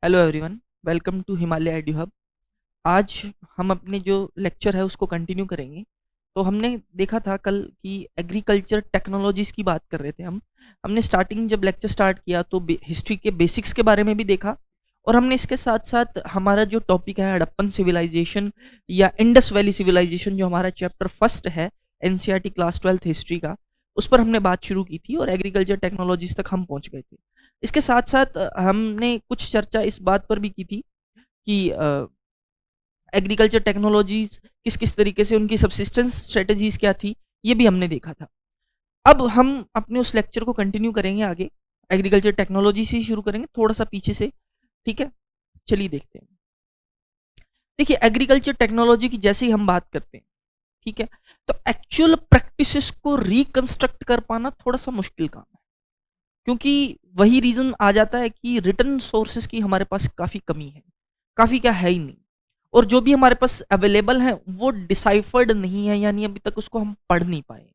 Hello everyone, welcome to Himalaya edu hub. आज हम अपने जो लेक्चर है उसको कंटिन्यू करेंगे। तो हमने देखा था कल कि एग्रीकल्चर टेक्नोलॉजीज की बात कर रहे थे हमने स्टार्टिंग जब लेक्चर स्टार्ट किया तो हिस्ट्री के बेसिक्स के बारे में भी देखा। और हमने इसके साथ साथ हमारा जो टॉपिक है हड़प्पन सिविलाइजेशन या इंडस वैली सिविलाइजेशन, जो हमारा चैप्टर फर्स्ट है एनसीईआरटी क्लास 12th हिस्ट्री का, उस पर हमने बात शुरू की थी और एग्रीकल्चर टेक्नोलॉजीज तक हम पहुंच गए थे। इसके साथ साथ हमने कुछ चर्चा इस बात पर भी की थी कि एग्रीकल्चर टेक्नोलॉजीज किस किस तरीके से उनकी सब्सिस्टेंस स्ट्रेटजीज क्या थी, ये भी हमने देखा था। अब हम अपने उस लेक्चर को कंटिन्यू करेंगे आगे, एग्रीकल्चर टेक्नोलॉजी से ही शुरू करेंगे, थोड़ा सा पीछे से। ठीक है, चलिए देखते हैं। देखिए, एग्रीकल्चर टेक्नोलॉजी की जैसे ही हम बात करते हैं, ठीक है, तो एक्चुअल प्रैक्टिसेस को रिकंस्ट्रक्ट कर पाना थोड़ा सा मुश्किल काम है, क्योंकि वही रीजन आ जाता है कि रिटर्न सोर्सेज की हमारे पास काफ़ी कमी है। काफ़ी क्या है ही नहीं, और जो भी हमारे पास अवेलेबल है वो डिसाइफर्ड नहीं है, यानी अभी तक उसको हम पढ़ नहीं पाए।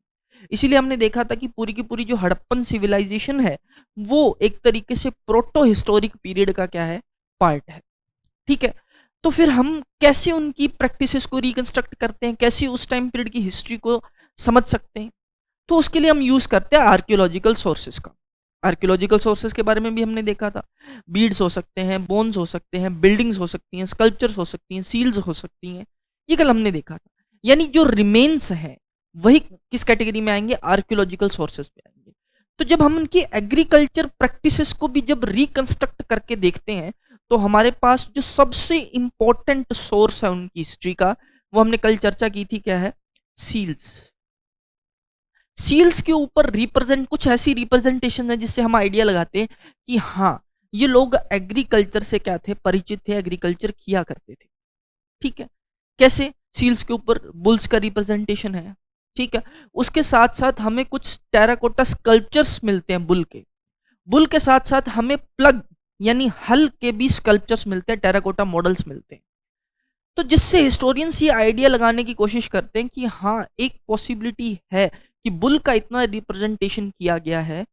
इसीलिए हमने देखा था कि पूरी की पूरी जो हड़प्पन सिविलाइजेशन है वो एक तरीके से प्रोटो हिस्टोरिक पीरियड का क्या है, पार्ट है। ठीक है, तो फिर हम कैसे उनकी प्रैक्टिसेस को रिकंस्ट्रक्ट करते हैं, कैसे उस टाइम पीरियड की हिस्ट्री को समझ सकते हैं? तो उसके लिए हम यूज करते हैं आर्कियोलॉजिकल सोर्सेज का। आर्कियोलॉजिकल सोर्सेज के बारे में भी हमने देखा था। बीड्स हो सकते हैं, बोन्स हो सकते हैं, बिल्डिंग्स हो सकती हैं, स्कल्पचर्स हो सकती हैं, सील्स हो सकती हैं, ये कल हमने देखा था। यानी जो रिमेन्स हैं वही किस कैटेगरी में आएंगे, आर्कियोलॉजिकल सोर्सेज पे आएंगे। तो जब हम उनकी एग्रीकल्चर प्रैक्टिसेस को भी जब रिकंस्ट्रक्ट करके देखते हैं, तो हमारे पास जो सबसे इंपॉर्टेंट सोर्स है उनकी हिस्ट्री का, वो हमने कल चर्चा की थी, क्या है, सील्स। सील्स के ऊपर रिप्रेजेंट कुछ ऐसी रिप्रेजेंटेशन है जिससे हम आइडिया लगाते हैं कि हाँ, ये लोग एग्रीकल्चर से क्या थे, परिचित थे, एग्रीकल्चर किया करते थे। ठीक है, कैसे? सील्स के ऊपर बुल्स का रिप्रेजेंटेशन है। ठीक है, उसके साथ साथ हमें कुछ टेराकोटा स्कल्पचर्स मिलते हैं बुल के। बुल के साथ साथ हमें प्लग यानी हल के भी स्कल्पचर्स मिलते हैं, टेराकोटा मॉडल्स मिलते हैं। तो जिससे हिस्टोरियंस ये आइडिया लगाने की कोशिश करते हैं कि हाँ, एक पॉसिबिलिटी है कि बुल का इतना रिप्रेजेंटेशन किया गया है,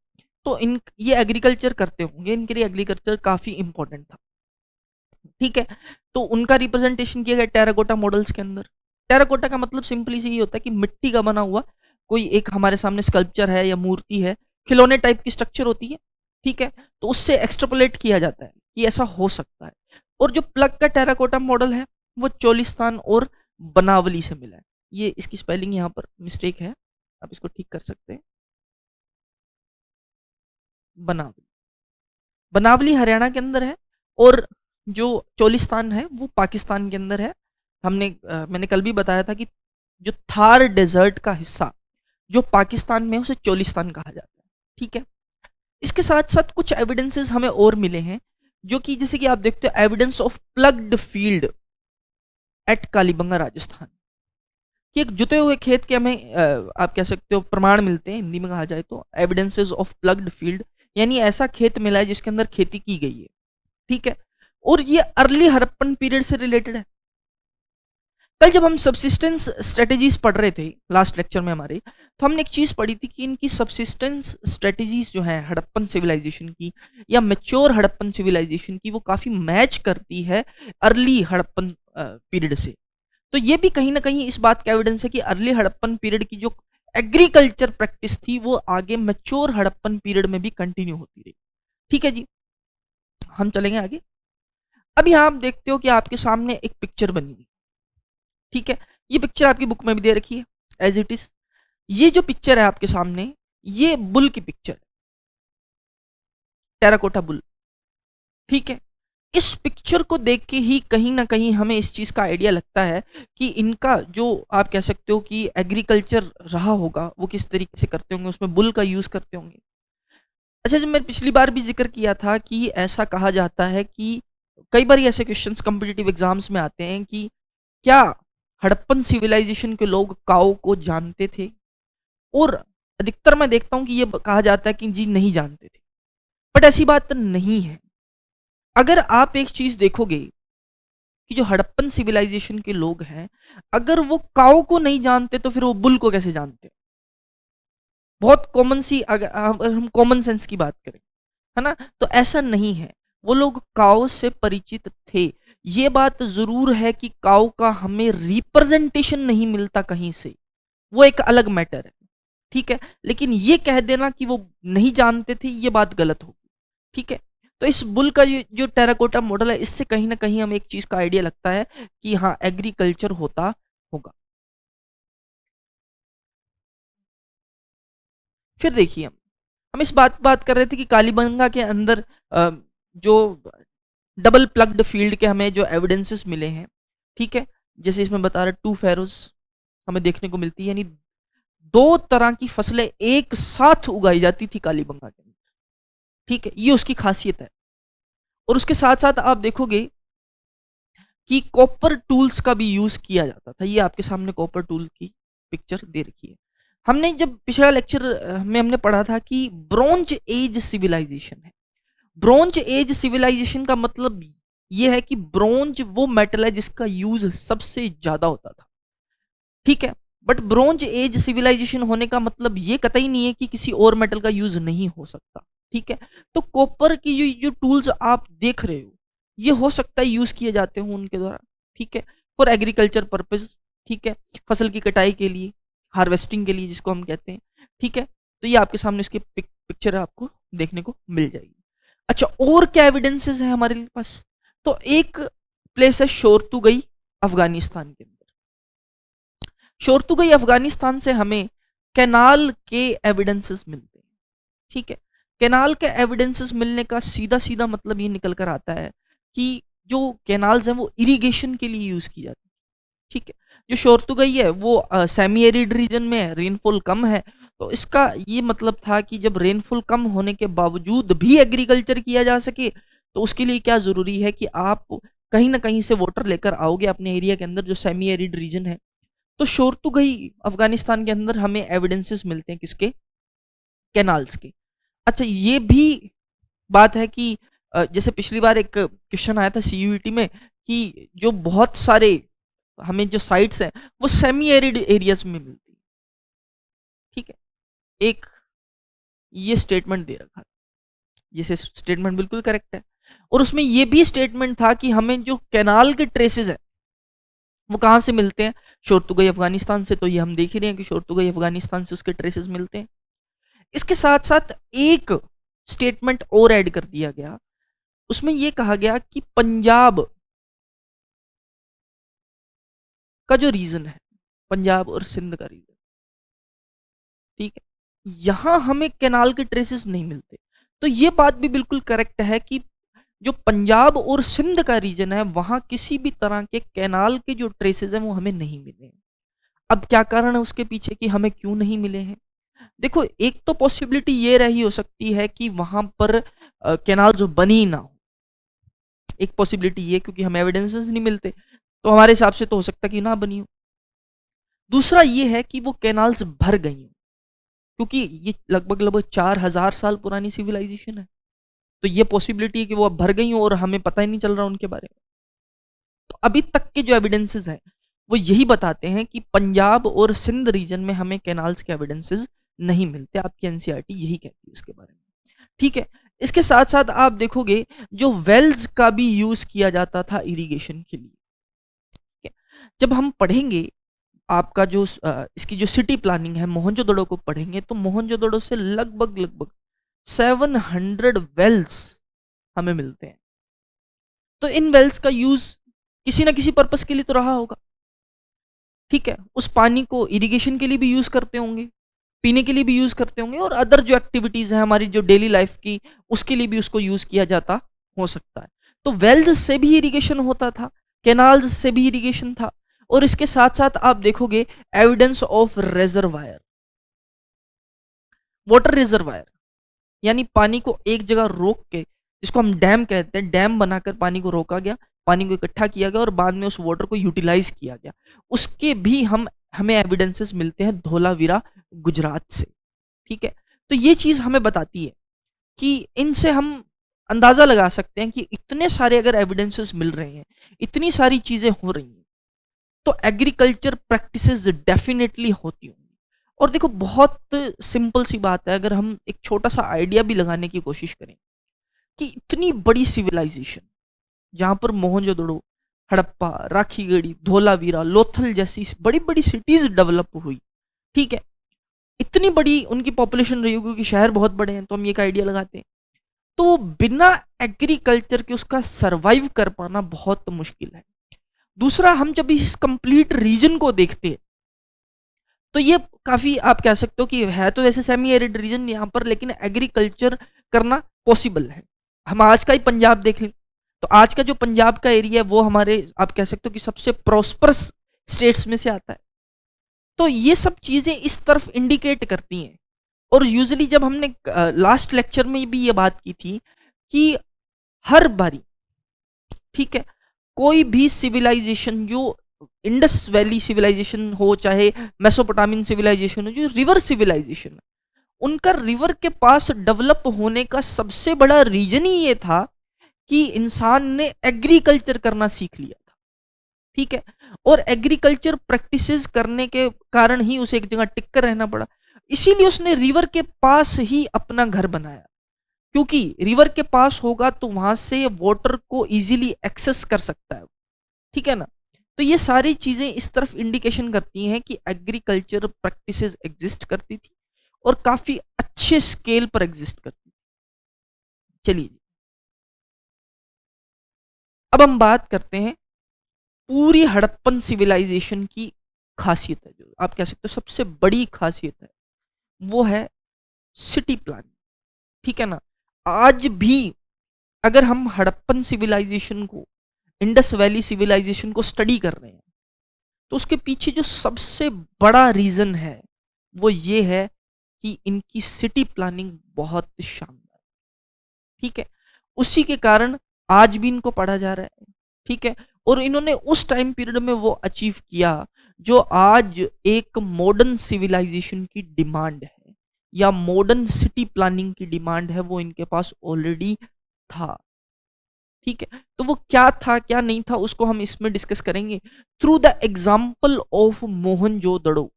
तो इन ये एग्रीकल्चर करते होंगे, इनके लिए एग्रीकल्चर काफी इंपॉर्टेंट था। ठीक है, तो उनका रिप्रेजेंटेशन किया गया टेराकोटा मॉडल्स के अंदर। टेराकोटा का मतलब सिंपली से ये होता है कि मिट्टी का बना हुआ कोई एक हमारे सामने स्कल्पचर है या मूर्ति है, खिलौने टाइप की स्ट्रक्चर होती है। ठीक है, तो उससे एक्सट्रापोलेट किया जाता है कि ऐसा हो सकता है। और जो प्लग का टेराकोटा मॉडल है वो चोलिस्तान और बनावली से मिला है। ये इसकी स्पेलिंग यहाँ पर मिस्टेक है, आप इसको ठीक कर सकते हैं। बनावली, बनावली हरियाणा के अंदर है, और जो चोलिस्तान है वो पाकिस्तान के अंदर है। मैंने कल भी बताया था कि जो थार डेजर्ट का हिस्सा जो पाकिस्तान में है उसे चोलिस्तान कहा जाता है। ठीक है, इसके साथ साथ कुछ एविडेंसेस हमें और मिले हैं, जो कि जैसे कि आप देखते हो, evidence of plugged field at Kalibangan Rajasthan, कि एक जुते हुए खेत के हमें आप कह सकते हो प्रमाण मिलते हैं, हिंदी में कहा जाए तो एविडेंसेस ऑफ प्लग्ड फील्ड, यानी ऐसा खेत मिला है जिसके अंदर खेती की गई है। ठीक है, और ये अर्ली हड़प्पन पीरियड से रिलेटेड है। कल जब हम सब्सिस्टेंस स्ट्रेटेजीज पढ़ रहे थे लास्ट लेक्चर में हमारे, तो हमने एक चीज पढ़ी थी कि इनकी सब्सिस्टेंस स्ट्रेटेजीज जो है हड़प्पन सिविलाइजेशन की या मेच्योर हड़प्पन सिविलाइजेशन की, वो काफी मैच करती है अर्ली हड़प्पन पीरियड से। तो ये भी कहीं ना कहीं इस बात का एविडेंस है कि अर्ली हड़प्पन पीरियड की जो एग्रीकल्चर प्रैक्टिस थी वो आगे मेच्योर हड़प्पन पीरियड में भी कंटिन्यू होती रही। ठीक है जी, हम चलेंगे आगे। अब यहाँ आप देखते हो कि आपके सामने एक पिक्चर बनी हुई। ठीक है, ये पिक्चर आपकी बुक में भी दे रखी है एज इट इज। ये जो पिक्चर है आपके सामने, ये बुल की पिक्चर है, टेराकोटा बुल। ठीक है, इस पिक्चर को देख के ही कहीं ना कहीं हमें इस चीज का आइडिया लगता है कि इनका जो आप कह सकते हो कि एग्रीकल्चर रहा होगा वो किस तरीके से करते होंगे, उसमें बुल का यूज करते होंगे। अच्छा, जब मैंने पिछली बार भी जिक्र किया था कि ऐसा कहा जाता है कि कई बार ऐसे क्वेश्चंस कॉम्पिटिटिव एग्जाम्स में आते हैं कि क्या हड़प्पन सिविलाइजेशन के लोग काओ को जानते थे, और अधिकतर मैं देखता हूं कि ये कहा जाता है कि जी नहीं जानते थे। बट ऐसी बात नहीं है। अगर आप एक चीज देखोगे कि जो हड़प्पन सिविलाइजेशन के लोग हैं, अगर वो काओ को नहीं जानते तो फिर वो बुल को कैसे जानते? बहुत कॉमन सी, अगर हम कॉमन सेंस की बात करें, है ना, तो ऐसा नहीं है। वो लोग काऊ से परिचित थे। ये बात ज़रूर है कि काऊ का हमें रिप्रेजेंटेशन नहीं मिलता कहीं से, वो एक अलग मैटर है, ठीक है? लेकिन ये कह देना कि वो नहीं जानते थे, ये बात गलत होगी, ठीक है? तो इस बुल का ये जो टेराकोटा मॉडल है, इससे कहीं न कहीं हमें एक चीज़ का आइडिया लगता है कि हाँ, एग्रीकल्चर होता होगा। फिर देखिए हम इस बात कर रहे थे कि कालीबंगा के अंदर जो डबल प्लग्ड फील्ड के हमें जो एविडेंसेस मिले हैं, ठीक है? जैसे इसमें बता रहे टू फैरोज हमें देखने को मिलती है, यानी 2 तरह की फसलें एक साथ उगाई जाती थी कालीबंगा के अंदर, ठीक है? ये उसकी खासियत है। और उसके साथ-साथ आप देखोगे कि कॉपर टूल्स का भी यूज़ किया जाता था। ये आपके सामने कॉपर टूल की पिक्चर दे रखी है। हमने जब पिछला लेक्चर में हमने पढ़ा था कि ब्रोंज एज सिविलाइजेशन है। ब्रोंज एज सिविलाइजेशन का मतलब ये है कि ब्रोंज वो मेटल है जिसका यूज़ सबसे ज़्यादा होता था। ठीक है? बट ब्रोंज एज सिविलाइजेशन होने का मतलब ये कतई नहीं है कि किसी और मेटल का यूज़ नहीं हो सकता। ठीक है? तो कॉपर की जो जो टूल्स आप देख रहे हो, ये हो सकता है यूज़ किए जाते हों उनके द्वारा। ठीक है? फॉर एग्रीकल्चर पर्पज़, ठीक है? फसल की कटाई के लिए, हार्वेस्टिंग के लिए जिसको हम कहते हैं। ठीक है? तो ये आपके सामने इसकी पिक्चर आपको देखने को मिल जाएगी। अच्छा, और क्या एविडेंसेस हैं हमारे पास? तो एक प्लेस है शोरतुगई, अफ़गानिस्तान के अंदर। शोरतुगई अफ़गानिस्तान से हमें कैनाल के एविडेंसेस मिलते हैं, ठीक है? कैनाल के एविडेंसेस मिलने का सीधा-सीधा मतलब ये निकल कर आता है कि जो कैनाल्स हैं वो इरिगेशन के लिए यूज़ की जाती है, ठीक है? जो शोरतुगई है वो सेमी एरिड रीजन में है, रेनफॉल कम है, तो इसका ये मतलब था कि जब रेनफॉल कम होने के बावजूद भी एग्रीकल्चर किया जा सके, तो उसके लिए क्या ज़रूरी है कि आप कहीं न कहीं से वाटर लेकर आओगे अपने एरिया के अंदर जो सेमी एरिड रीजन है। तो शोरतुगई अफ़गानिस्तान के अंदर हमें एविडेंसेस मिलते हैं किसके? कैनाल्स के। अच्छा, ये भी बात है कि जैसे पिछली बार एक क्वेश्चन आया था सीयूईटी में कि जो बहुत सारे हमें जो साइट्स हैं वो सेमी एरिड एरियाज में मिलती है, ठीक है? एक ये स्टेटमेंट दे रखा था, ये स्टेटमेंट बिल्कुल करेक्ट है। और उसमें ये भी स्टेटमेंट था कि हमें जो कैनाल के ट्रेसेस है वो कहाँ से मिलते हैं? शोरतुगई अफ़गानिस्तान से। तो ये हम देख ही रहे हैं कि शोरतुगई अफ़गानिस्तान से उसके ट्रेसेस मिलते हैं। इसके साथ-साथ एक स्टेटमेंट और ऐड कर दिया गया। उसमें ये कहा गया कि पंजाब का जो रीजन है, पंजाब और सिंध का रीजन, ठीक है? यहाँ हमें कैनाल के ट्रेसेस नहीं मिलते। तो ये बात भी बिल्कुल करेक्ट है कि जो पंजाब और सिंध का रीजन है, वहाँ किसी भी तरह के कैनाल के जो ट्रेसेस हैं वो हमें नहीं मिले हैं। अब क्या कारण है उसके पीछे कि हमें क्यों नहीं मिले हैं? देखो, एक तो पॉसिबिलिटी ये रही हो सकती है कि वहां पर कैनाल जो बनी ना हो। एक पॉसिबिलिटी ये, क्योंकि हमें एविडेंसेस नहीं मिलते, तो हमारे हिसाब से तो हो सकता है कि ना बनी हो। दूसरा ये है कि वो कैनाल्स भर गई हो, क्योंकि ये लगभग लगभग 4000 साल पुरानी सिविलाइजेशन है। तो ये पॉसिबिलिटी है कि वो अब भर गई हो और हमें पता ही नहीं चल रहा उनके बारे में। तो अभी तक के जो एविडेंसेस हैं वो यही बताते हैं कि पंजाब और सिंध रीजन में हमें कैनाल्स के एविडेंसेस नहीं मिलते। आपकी एनसीईआरटी यही कहती है इसके बारे में, ठीक है? इसके साथ-साथ आप देखोगे जो वेल्स का भी यूज़ किया जाता था इरिगेशन के लिए, ठीक है? जब हम पढ़ेंगे आपका जो इसकी जो सिटी प्लानिंग है मोहनजोदड़ो को पढ़ेंगे, तो मोहनजोदड़ो से लगभग-लगभग 700 वेल्स हमें मिलते हैं। तो इन वेल्स का यूज़ किसी न किसी पर्पस के लिए तो रहा होगा, ठीक है? उस पानी को इरिगेशन के लिए भी यूज़ करते होंगे, पीने के लिए भी यूज़ करते होंगे और अदर जो एक्टिविटीज़ हैं हमारी जो डेली लाइफ़ की, उसके लिए भी उसको यूज़ किया जाता हो सकता है। तो वेल्स से भी इरिगेशन होता था, कैनाल्स से भी इरिगेशन था और इसके साथ-साथ आप देखोगे evidence of reservoir, water reservoir, यानी पानी को एक जगह रोक के, जिसको हम डैम कहते हैं, डैम बनाकर पानी को रोका गया, पानी को इकट्ठा किया गया और बाद में उस वाटर को यूटिलाइज किया गया। उसके भी हमें एविडेंसेस मिलते हैं धोलावीरा गुजरात से, ठीक है? तो ये चीज़ हमें बताती है कि इनसे हम अंदाज़ा लगा सकते हैं कि इतने सारे अगर एविडेंसेस मिल रहे हैं, इतनी सारी चीज़ें हो रही हैं, तो एग्रीकल्चर प्रैक्टिसेस डेफिनेटली होती होंगी। और देखो, बहुत सिंपल सी बात है, अगर हम एक छोटा सा आइडिया भी लगाने की कोशिश करें, कि इतनी बड़ी सिविलाइजेशन जहां पर मोहनजोदड़ो, हड़प्पा, राखीगढ़ी, धोलावीरा, लोथल जैसी बड़ी बड़ी सिटीज डेवलप हुई, ठीक है, इतनी बड़ी उनकी पॉपुलेशन रही होगी, क्योंकि शहर बहुत बड़े हैं, तो हम ये एक आइडिया लगाते हैं। तो बिना एग्रीकल्चर के उसका सरवाइव कर पाना बहुत मुश्किल है। दूसरा, हम जब इस कंप्लीट रीजन को देखते हैं तो ये काफी, आप कह सकते हो कि है तो वैसे सेमी एरिड रीजन यहाँ पर, लेकिन एग्रीकल्चर करना पॉसिबल है। हम आज का ही पंजाब देख लें, तो आज का जो पंजाब का एरिया है वो हमारे, आप कह सकते हो कि सबसे प्रॉस्परस स्टेट्स में से आता है। तो ये सब चीजें इस तरफ इंडिकेट करती हैं। और यूजुअली जब हमने लास्ट लेक्चर में भी ये बात की थी कि हर बारी, ठीक है, कोई भी सिविलाइजेशन, जो इंडस वैली सिविलाइजेशन हो चाहे मेसोपोटामियन सिविलाइजेशन हो, जो रिवर सिविलाइजेशन है, उनका रिवर के पास डेवलप होने का सबसे बड़ा रीजन ही ये था कि इंसान ने एग्रीकल्चर करना सीख लिया था, ठीक है। और एग्रीकल्चर प्रैक्टिसेस करने के कारण ही उसे एक जगह टिक कर रहना पड़ा, इसीलिए उसने रिवर के पास ही अपना घर बनाया, क्योंकि रिवर के पास होगा तो वहां से वाटर को इजीली एक्सेस कर सकता है, ठीक है ना। तो ये सारी चीजें इस तरफ इंडिकेशन करती हैं कि एग्रीकल्चर प्रैक्टिसेस एग्जिस्ट करती थी और काफी अच्छे स्केल पर एग्जिस्ट करती थी। चलिए, अब हम बात करते हैं पूरी हड़प्पन सिविलाइजेशन की खासियत है, जो आप कह सकते हो सबसे बड़ी खासियत है, वो है सिटी प्लानिंग, ठीक है ना। आज भी अगर हम हड़प्पन सिविलाइजेशन को, इंडस वैली सिविलाइजेशन को स्टडी कर रहे हैं, तो उसके पीछे जो सबसे बड़ा रीजन है वो ये है कि इनकी सिटी प्लानिंग बहुत शानदार, ठीक है। उसी के कारण आज भी इनको पढ़ा जा रहा है, ठीक है। और इन्होंने उस टाइम पीरियड में वो अचीव किया जो आज एक मॉडर्न सिविलाइजेशन की डिमांड है, या मॉडर्न सिटी प्लानिंग की डिमांड है, वो इनके पास ऑलरेडी था, ठीक है। तो वो क्या था क्या नहीं था उसको हम इसमें डिस्कस करेंगे through the example of Mohenjodaro.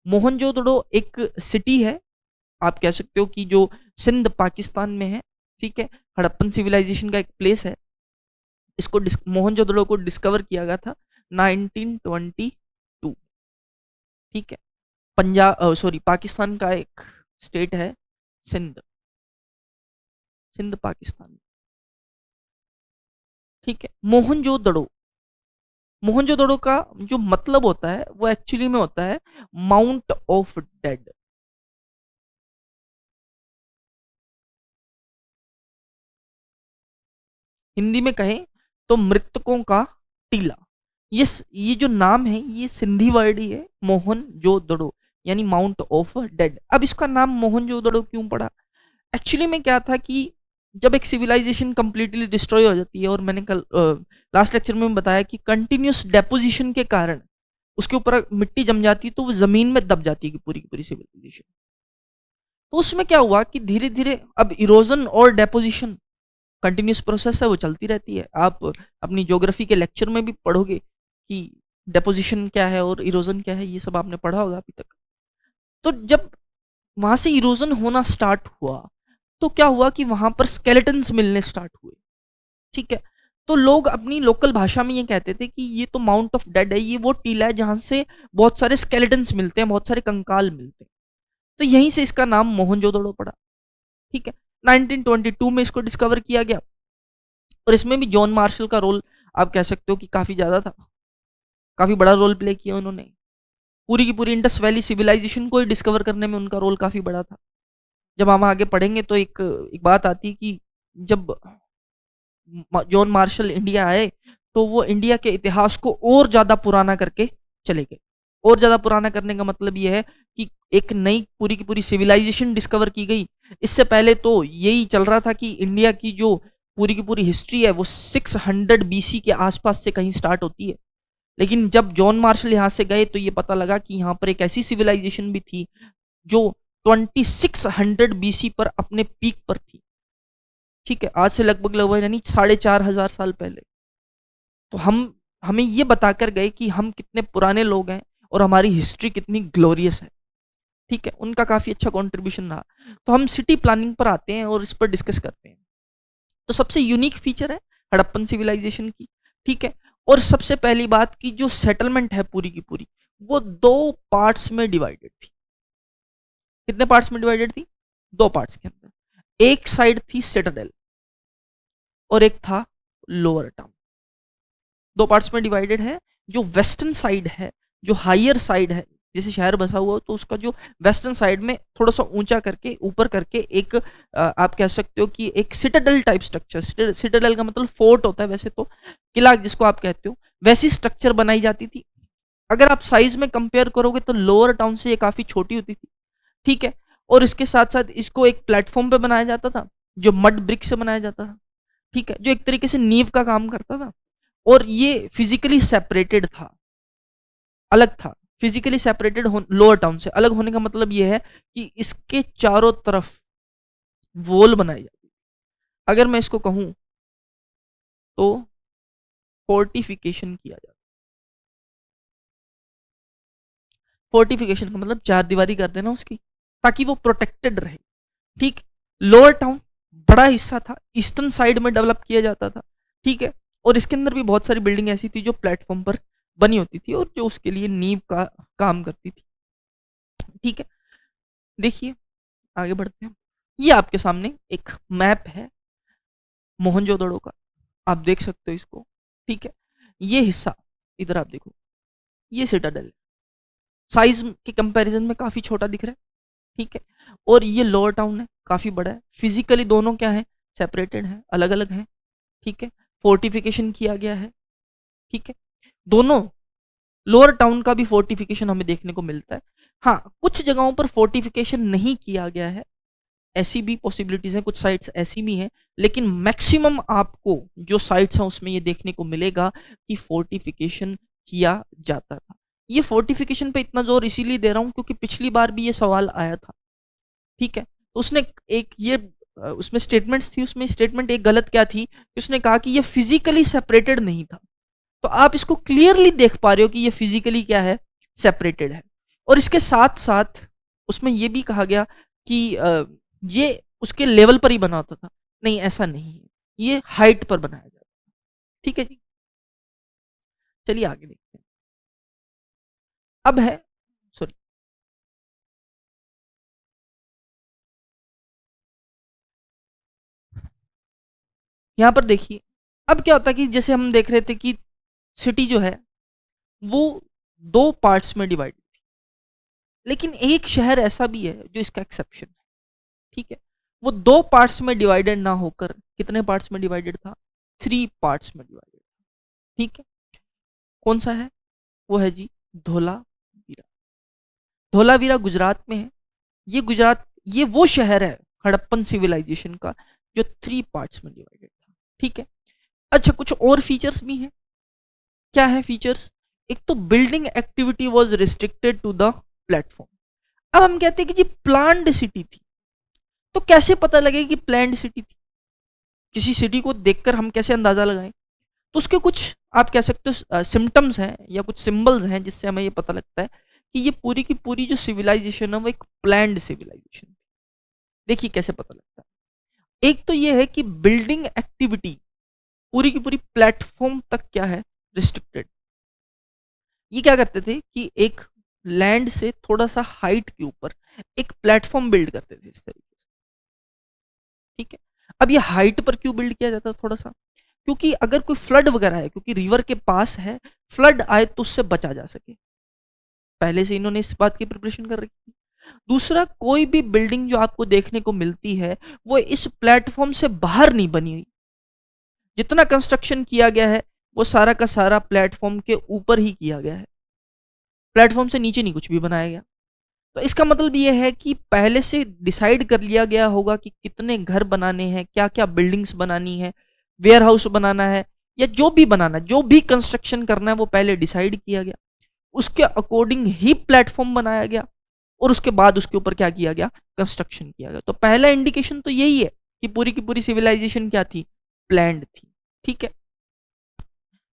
Mohenjodaro एक सिटी है, आप कह सकते हो कि जो सिंध पाकिस्तान में है, ठीक है। हड़प्पन सिविलाइजेशन का एक प्लेस है। इसको मोहनजोदड़ो को डिस्कवर किया गया था 1922, ठीक है। पंजाब, सॉरी, पाकिस्तान का एक स्टेट है सिंध, सिंध पाकिस्तान, ठीक है। मोहनजोदड़ो, मोहनजोदड़ो का जो मतलब होता है वो एक्चुअली में होता है माउंट ऑफ डेड। हिंदी में कहें तो मृतकों का टीला। ये जो नाम है ये सिंधी वर्ड ही है, मोहन जो दड़ो, यानी माउंट ऑफ डेड। अब इसका नाम मोहन जो दड़ो क्यों पड़ा? एक्चुअली में क्या था कि जब एक सिविलाइजेशन कंप्लीटली डिस्ट्रॉय हो जाती है, और मैंने कल लास्ट लेक्चर में बताया कि कंटिन्यूस डेपोजिशन के कारण उसके ऊपर मिट्टी जम जाती है, तो वो जमीन में दब जाती है पूरी की पूरी सिविलाइजेशन। तो उसमें क्या हुआ कि धीरे धीरे अब इरोजन और डेपोजिशन कंटिन्यूस प्रोसेस है, वो चलती रहती है। आप अपनी ज्योग्राफी के लेक्चर में भी पढ़ोगे कि डेपोजिशन क्या है और इरोजन क्या है, ये सब आपने पढ़ा होगा अभी तक। तो जब वहां से इरोजन होना स्टार्ट हुआ तो क्या हुआ कि वहां पर स्केलेटन्स मिलने स्टार्ट हुए, ठीक है। तो लोग अपनी लोकल भाषा में ये कहते थे कि ये तो माउंट ऑफ डेड है, ये वो टीला है जहां से बहुत सारे स्केलेटन्स मिलते हैं, बहुत सारे कंकाल मिलते हैं। तो यहीं से इसका नाम मोहनजोदड़ो पड़ा, ठीक है। 1922 में इसको डिस्कवर किया गया, और इसमें भी जॉन मार्शल का रोल आप कह सकते हो कि काफी ज्यादा था, काफी बड़ा रोल प्ले किया उन्होंने। पूरी की पूरी इंडस वैली सिविलाइजेशन को ही डिस्कवर करने में उनका रोल काफी बड़ा था। जब हम आगे पढ़ेंगे तो एक बात आती है कि जब जॉन मार्शल इंडिया आए तो वो इंडिया के इतिहास को और ज्यादा पुराना करके चले गए। और ज्यादा पुराना करने का मतलब ये है कि एक नई पूरी की पूरी सिविलाइजेशन डिस्कवर की गई। इससे पहले तो यही चल रहा था कि इंडिया की जो पूरी की पूरी हिस्ट्री है वो 600 बीसी के आसपास से कहीं स्टार्ट होती है। लेकिन जब जॉन मार्शल यहाँ से गए तो ये पता लगा कि यहाँ पर एक ऐसी सिविलाइजेशन भी थी जो 2600 बीसी पर अपने पीक पर थी, ठीक है। आज से लगभग लगभग यानी 4500 साल पहले। तो हम हमें ये बताकर गए कि हम कितने पुराने लोग हैं और हमारी हिस्ट्री कितनी ग्लोरियस है, ठीक है। उनका काफी अच्छा कंट्रीब्यूशन रहा। तो हम सिटी प्लानिंग पर आते हैं और इस पर डिस्कस करते हैं। तो सबसे यूनिक फीचर है हड़प्पन सिविलाइजेशन की, ठीक है। और सबसे पहली बात की जो सेटलमेंट है पूरी की पूरी, वो दो पार्ट्स में डिवाइडेड थी। कितने पार्ट्स में डिवाइडेड थी? दो पार्ट्स के अंदर। एक साइड थी सिटाडेल और एक था लोअर टाउन। दो पार्ट्स में डिवाइडेड है। जो वेस्टर्न साइड है, जो हायर साइड है, जैसे शहर बसा हुआ हो तो उसका जो वेस्टर्न साइड में थोड़ा सा ऊंचा करके ऊपर करके एक आप कह सकते हो कि एक सिटाडेल टाइप स्ट्रक्चर, सिटाडेल का मतलब फोर्ट होता है वैसे तो, किला जिसको आप कहते हो, वैसी स्ट्रक्चर बनाई जाती थी। अगर आप साइज में कंपेयर करोगे तो लोअर टाउन से ये काफी छोटी होती थी, ठीक है। और इसके साथ साथ इसको एक प्लेटफॉर्म पे बनाया जाता था जो मड ब्रिक से बनाया जाता था, ठीक है, जो एक तरीके से नींव का काम करता था। और ये फिजिकली सेपरेटेड था, अलग था। फिजिकली सेपरेटेड लोअर टाउन से अलग होने का मतलब ये है कि इसके चारों तरफ वॉल बनाई जाती। अगर मैं इसको कहूं तो फोर्टिफिकेशन किया जाता। फोर्टिफिकेशन का मतलब चार दीवारी कर देना उसकी, ताकि वो प्रोटेक्टेड रहे, ठीक। लोअर टाउन बड़ा हिस्सा था, ईस्टर्न साइड में डेवलप किया जाता था, ठीक है। और इसके अंदर भी बहुत सारी बिल्डिंग ऐसी थी जो प्लेटफॉर्म पर बनी होती थी और जो उसके लिए नींव का काम करती थी, ठीक है। देखिए आगे बढ़ते हैं। ये आपके सामने एक मैप है मोहनजोदड़ो का, आप देख सकते हो इसको, ठीक है। ये हिस्सा इधर आप देखो, ये सिटाडेल साइज के कंपैरिजन में काफी छोटा दिख रहा है, ठीक है। और ये लोअर टाउन है, काफी बड़ा है। फिजिकली दोनों क्या है? सेपरेटेड है, अलग अलग है, ठीक है। फोर्टिफिकेशन किया गया है, ठीक है। दोनों लोअर टाउन का भी फोर्टिफिकेशन हमें देखने को मिलता है। हाँ, कुछ जगहों पर फोर्टिफिकेशन नहीं किया गया है, ऐसी भी पॉसिबिलिटीज हैं, कुछ साइट्स ऐसी भी हैं, लेकिन मैक्सिमम आपको जो साइट्स हैं उसमें ये देखने को मिलेगा कि फोर्टिफिकेशन किया जाता था। ये फोर्टिफिकेशन पे इतना जोर इसीलिए दे रहा हूं क्योंकि पिछली बार भी ये सवाल आया था, ठीक है। तो उसने एक ये उसमें स्टेटमेंट्स थी, उसमें स्टेटमेंट एक गलत क्या थी कि उसने कहा कि ये फिजिकली सेपरेटेड नहीं था। तो आप इसको क्लियरली देख पा रहे हो कि ये फिजिकली क्या है? सेपरेटेड है। और इसके साथ साथ उसमें ये भी कहा गया कि ये उसके लेवल पर ही बना होता था। नहीं, ऐसा नहीं है, ये हाइट पर बनाया जाता है, ठीक है जी। चलिए आगे देखते हैं। अब है, सॉरी, यहां पर देखिए। अब क्या होता है कि जैसे हम देख रहे थे कि सिटी जो है वो दो पार्ट्स में डिवाइड, लेकिन एक शहर ऐसा भी है जो इसका एक्सेप्शन है, ठीक है। वो दो पार्ट्स में डिवाइडेड ना होकर कितने पार्ट्स में डिवाइडेड था? थ्री पार्ट्स में डिवाइडेड, ठीक है। कौन सा है? वो है जी धोलावीरा। धोलावीरा गुजरात में है। ये गुजरात, ये वो शहर है हड़प्पन सिविलाइजेशन का जो थ्री पार्ट्स में डिवाइडेड था, ठीक है। अच्छा, कुछ और फीचर्स भी हैं। क्या है फीचर्स? एक तो building activity was restricted to the platform. अब हम कहते हैं कि जी प्लान्ड सिटी थी, तो कैसे पता लगे कि प्लान्ड सिटी थी? किसी सिटी को देखकर हम कैसे अंदाजा लगाएं? तो उसके कुछ आप कह सकते हो सिम्टम्स हैं या कुछ सिंबल्स हैं जिससे हमें ये पता लगता है कि ये पूरी की पूरी जो सिविलाइजेशन है वो एक प्लान्ड सिविलाइजेशन। देखिए कैसे पता लगता है। एक तो ये है कि बिल्डिंग एक्टिविटी पूरी की पूरी प्लेटफॉर्म तक क्या है? रिस्ट्रिक्टेड। ये क्या करते थे कि एक लैंड से थोड़ा सा हाइट के ऊपर एक प्लेटफॉर्म बिल्ड करते थे इस तरीके से, ठीक है। अब ये हाइट पर क्यों बिल्ड किया जाता है? थोड़ा सा क्योंकि अगर कोई फ्लड वगैरह है, क्योंकि रिवर के पास है, फ्लड आए तो उससे बचा जा सके। पहले से इन्होंने इस बात की प्रिपरेशन कर रखी है। दूसरा, कोई भी बिल्डिंग जो आपको देखने को मिलती है वो इस प्लेटफॉर्म से बाहर नहीं बनी हुई। जितना कंस्ट्रक्शन किया गया है वो सारा का सारा प्लेटफॉर्म के ऊपर ही किया गया है, प्लेटफॉर्म से नीचे नहीं कुछ भी बनाया गया। तो इसका मतलब ये है कि पहले से डिसाइड कर लिया गया होगा कि कितने घर बनाने हैं, क्या क्या बिल्डिंग्स बनानी है, वेयर हाउस बनाना है, या जो भी बनाना है, जो भी कंस्ट्रक्शन करना है वो पहले डिसाइड किया गया। उसके अकॉर्डिंग ही प्लेटफॉर्म बनाया गया और उसके बाद उसके ऊपर क्या किया गया? कंस्ट्रक्शन किया गया। तो पहला इंडिकेशन तो यही है कि पूरी की पूरी सिविलाइजेशन क्या थी? प्लैंड थी, ठीक है।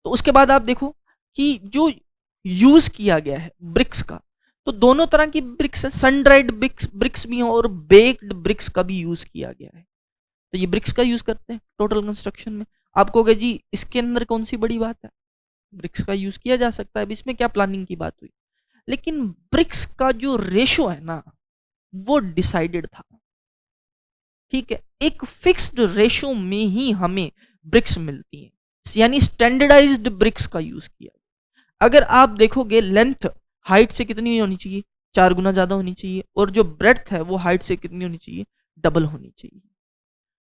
तो उसके बाद आप देखो कि जो यूज किया गया है ब्रिक्स का, तो दोनों तरह की ब्रिक्स है, सन ड्राइड ब्रिक्स भी हैं और बेक्ड ब्रिक्स का भी यूज किया गया है, तो ये ब्रिक्स का यूज करते हैं टोटल कंस्ट्रक्शन में। आप कहोगे जी इसके अंदर कौन सी बड़ी बात है, ब्रिक्स का यूज किया जा सकता है, अब इसमें क्या प्लानिंग की बात हुई। लेकिन ब्रिक्स का जो रेशो है ना वो डिसाइडेड था, ठीक है, एक फिक्स्ड रेशो में ही हमें ब्रिक्स मिलती हैं, यानी स्टैंडर्डाइज्ड ब्रिक्स का यूज किया। अगर आप देखोगे लेंथ हाइट से कितनी होनी चाहिए, 4 गुना ज्यादा होनी चाहिए, और जो ब्रेड्थ है वो हाइट से कितनी होनी चाहिए, डबल होनी चाहिए।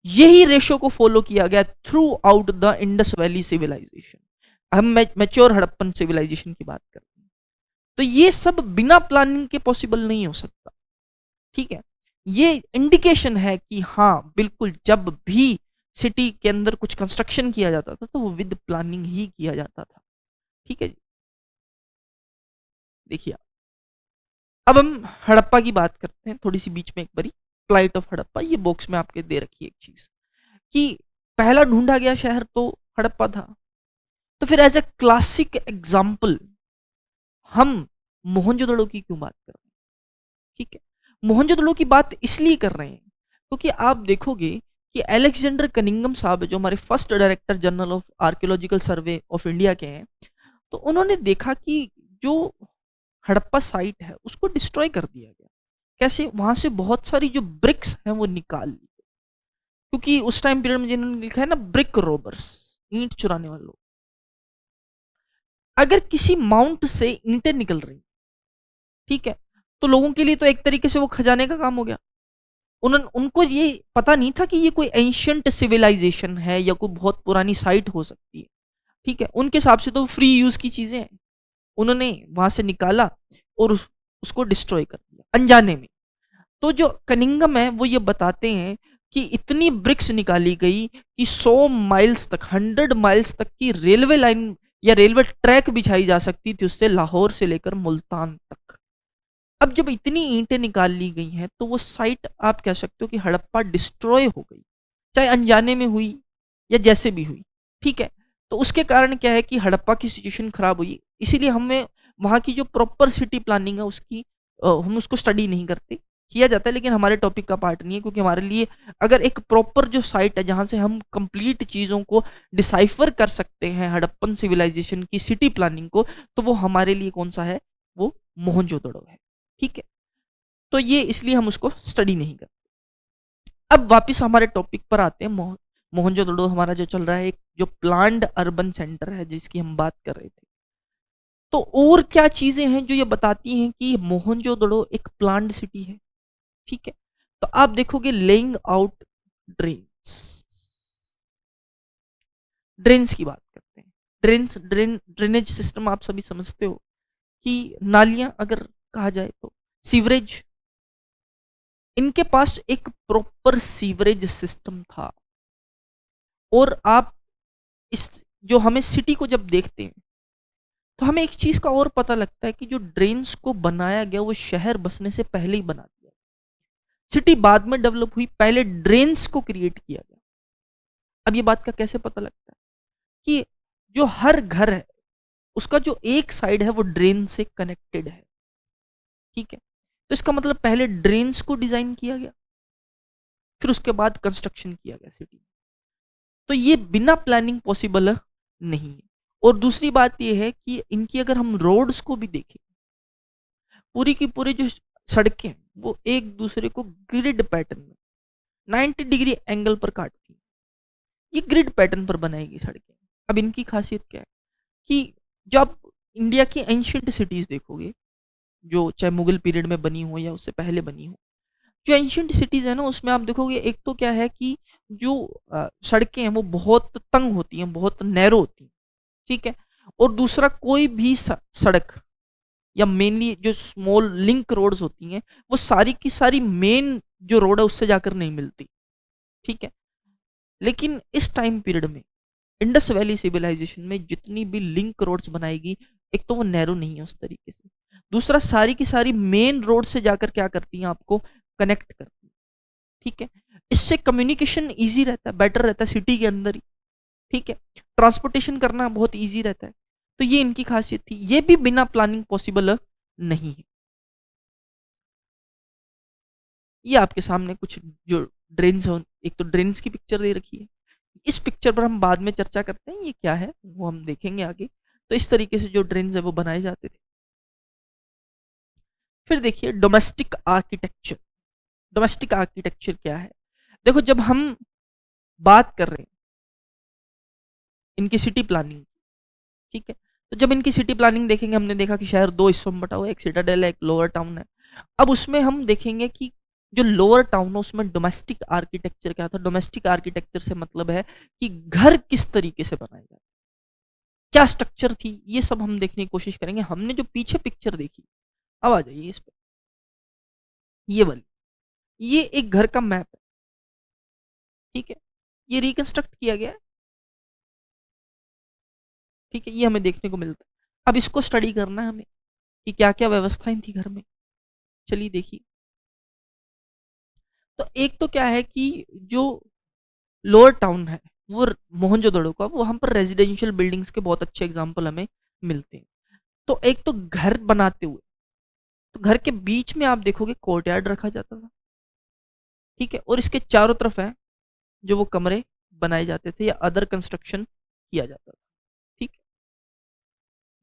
यही रेशो को फॉलो किया गया throughout the Indus valley civilisation. हम मैच्योर हड़प्पन सिविलाइजेशन की बात करते हैं, तो ये सब बिना प्लानिंग के पॉसिबल नहीं हो सकता, ठीक है। ये इंडिकेशन है कि हाँ बिल्कुल जब भी सिटी के अंदर कुछ कंस्ट्रक्शन किया जाता था तो वो विद प्लानिंग ही किया जाता था, ठीक है जी। देखिए अब हम हड़प्पा की बात करते हैं थोड़ी सी बीच में एक बारी। फ्लाइट ऑफ हड़प्पा, ये बॉक्स में आपके दे रखी है एक चीज कि पहला ढूंढा गया शहर तो हड़प्पा था। तो फिर एज ए क्लासिक एग्जाम्पल हम मोहनजोदड़ो की क्यों बात कर रहे हैं, ठीक है। मोहनजोदड़ो की बात इसलिए कर रहे हैं क्योंकि आप देखोगे कि अलेक्जेंडर कनिंगम साहब जो हमारे first director general of archaeological survey of India के हैं, तो उन्होंने देखा कि जो हड़प्पा साइट है उसको डिस्ट्रॉय कर दिया गया। कैसे, वहां से बहुत सारी जो ब्रिक्स हैं वो निकाल ली, क्योंकि उस टाइम पीरियड में जिन्होंने लिखा है ना ब्रिक रोबर्स, ईंट चुराने वाले लोग। अगर किसी माउंट से ईंटें निकल रही, ठीक है, तो लोगों के लिए तो एक तरीके से वो खजाने का काम हो गया। उनको ये पता नहीं था कि ये कोई एंशियंट सिविलाइजेशन है या कोई बहुत पुरानी साइट हो सकती है, ठीक है। उनके हिसाब से तो फ्री यूज की चीजें हैं, उन्होंने वहां से निकाला और उसको डिस्ट्रॉय कर दिया अनजाने में। तो जो कनिंगम है वो ये बताते हैं कि इतनी ब्रिक्स निकाली गई कि 100 माइल्स तक, 100 माइल्स तक की रेलवे लाइन या रेलवे ट्रैक बिछाई जा सकती थी उससे, लाहौर से लेकर मुल्तान तक। अब जब इतनी ईंटें निकाल ली गई हैं तो वो साइट आप कह सकते हो कि हड़प्पा डिस्ट्रॉय हो गई, चाहे अनजाने में हुई या जैसे भी हुई, ठीक है। तो उसके कारण क्या है कि हड़प्पा की सिचुएशन खराब हुई, इसीलिए हमें वहाँ की जो प्रॉपर सिटी प्लानिंग है उसकी हम उसको स्टडी नहीं करते। किया जाता है लेकिन हमारे टॉपिक का पार्ट नहीं है, क्योंकि हमारे लिए अगर एक प्रॉपर जो साइट है जहाँ से हम कंप्लीट चीज़ों को डिसाइफर कर सकते हैं हड़प्पन सिविलाइजेशन की सिटी प्लानिंग को, तो वो हमारे लिए कौन सा है, वो मोहनजोदड़ो है, ठीक है। तो ये इसलिए हम उसको स्टडी नहीं करते। अब वापस हमारे टॉपिक पर आते हैं। मोहनजोदड़ो हमारा जो चल रहा है, एक जो प्लान्ड अर्बन सेंटर है जिसकी हम बात कर रहे थे। तो और क्या चीजें हैं जो ये बताती हैं कि मोहनजोदड़ो एक प्लान्ड सिटी है, ठीक है। तो आप देखोगे लेइंग आउट ड्रेन्स, ड्रेन्स की बात करते हैं। ड्रेनेज सिस्टम आप सभी समझते हो कि नालियां अगर कहा जाए तो सीवरेज, इनके पास एक प्रॉपर सीवरेज सिस्टम था। और आप इस जो हमें सिटी को जब देखते हैं तो हमें एक चीज का और पता लगता है कि जो ड्रेन्स को बनाया गया वो शहर बसने से पहले ही बना दिया, सिटी बाद में डेवलप हुई, पहले ड्रेन्स को क्रिएट किया गया। अब ये बात का कैसे पता लगता है कि जो हर घर है उसका जो एक साइड है वो ड्रेन से कनेक्टेड है, ठीक है। तो इसका मतलब पहले ड्रेन्स को डिजाइन किया गया, फिर उसके बाद कंस्ट्रक्शन किया गया सिटी। तो ये बिना प्लानिंग पॉसिबल नहीं है। और दूसरी बात ये है कि इनकी अगर हम रोड्स को भी देखें, पूरी की पूरी जो सड़कें हैं, वो एक दूसरे को ग्रिड पैटर्न में 90 डिग्री एंगल पर काटती हैं। ये ग्रिड पैटर्न पर बनाएगी सड़कें। अब इनकी खासियत क्या है कि जब इंडिया की एंशियंट सिटीज देखोगे, जो चाहे मुगल पीरियड में बनी हो या उससे पहले बनी हो, जो एंशियंट सिटीज है ना उसमें आप देखोगे एक तो क्या है कि जो सड़कें हैं वो बहुत तंग होती हैं, बहुत नैरो होती हैं, ठीक है। और दूसरा कोई भी सड़क या मेनली जो स्मॉल लिंक रोड्स होती हैं वो सारी की सारी मेन जो रोड है उससे जाकर नहीं मिलती, ठीक है। लेकिन इस टाइम पीरियड में इंडस वैली सिविलाइजेशन में जितनी भी लिंक रोड्स बनाएगी, एक तो वो नैरो नहीं है उस तरीके से, दूसरा सारी की सारी मेन रोड से जाकर क्या करती हैं, आपको कनेक्ट करती हैं, ठीक है। इससे कम्युनिकेशन इजी रहता है, बेटर रहता है सिटी के अंदर ही, ठीक है। ट्रांसपोर्टेशन करना बहुत इजी रहता है। तो ये इनकी खासियत थी, ये भी बिना प्लानिंग पॉसिबल नहीं है। ये आपके सामने कुछ जो ड्रेन्स, एक तो ड्रेन्स की पिक्चर दे रखी है। इस पिक्चर पर हम बाद में चर्चा करते हैं, ये क्या है वो हम देखेंगे आगे। तो इस तरीके से जो ड्रेन्स है वो बनाए जाते थे। फिर देखिए डोमेस्टिक आर्किटेक्चर। डोमेस्टिक आर्किटेक्चर क्या है? देखो, जब हम बात कर रहे हैं इनकी सिटी प्लानिंग, ठीक है, तो जब इनकी सिटी प्लानिंग देखेंगे, हमने देखा कि शहर दो हिस्सों में बटा हुआ है, एक सिटाडेल है, एक लोअर टाउन है। अब उसमें हम देखेंगे कि जो लोअर टाउन है उसमें डोमेस्टिक आर्किटेक्चर क्या था। डोमेस्टिक आर्किटेक्चर से मतलब है कि घर किस तरीके से बनाए जाते, क्या स्ट्रक्चर थी, ये सब हम देखने की कोशिश करेंगे। हमने जो पीछे पिक्चर देखी, अब आ जाइए इस पे, ये वाली, ये एक घर का मैप है, ठीक है, ये रिकंस्ट्रक्ट किया गया है, ठीक है, ये हमें देखने को मिलता है। अब इसको स्टडी करना है हमें कि क्या क्या व्यवस्थाएं थी घर में। चलिए देखिए, तो एक तो क्या है कि जो लोअर टाउन है वो मोहनजोदड़ो का, वहां पर रेजिडेंशियल बिल्डिंग्स के बहुत अच्छे एग्जाम्पल हमें मिलते हैं। तो एक तो घर बनाते हुए, तो घर के बीच में आप देखोगे कोर्टयार्ड रखा जाता था, ठीक है, और इसके चारों तरफ है जो वो कमरे बनाए जाते थे या अदर कंस्ट्रक्शन किया जाता था, ठीक है,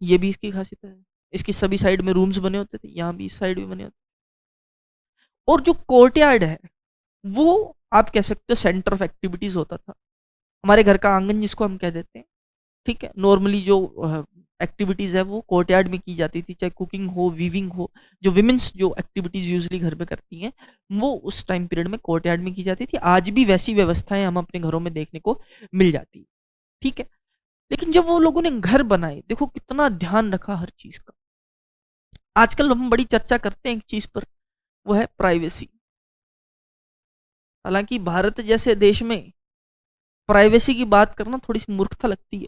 ये भी इसकी खासियत है। इसकी सभी साइड में रूम्स बने होते थे, यहाँ भी इस साइड भी बने होते थे। और जो कोर्टयार्ड है वो आप कह सकते हो सेंटर ऑफ एक्टिविटीज होता था, हमारे घर का आंगन जिसको हम कह देते हैं, ठीक है। नॉर्मली जो एक्टिविटीज है वो कोर्टयार्ड में की जाती थी, चाहे कुकिंग हो, वीविंग हो, जो विमेंस जो एक्टिविटीज यूजली घर में करती हैं वो उस टाइम पीरियड में कोर्टयार्ड में की जाती थी। आज भी वैसी व्यवस्थाएं हम अपने घरों में देखने को मिल जाती है, ठीक है। लेकिन जब वो लोगों ने घर बनाए, देखो कितना ध्यान रखा हर चीज का। आजकल हम बड़ी चर्चा करते हैं एक चीज पर, वो है प्राइवेसी। हालांकि भारत जैसे देश में प्राइवेसी की बात करना थोड़ी सी मूर्खता लगती है,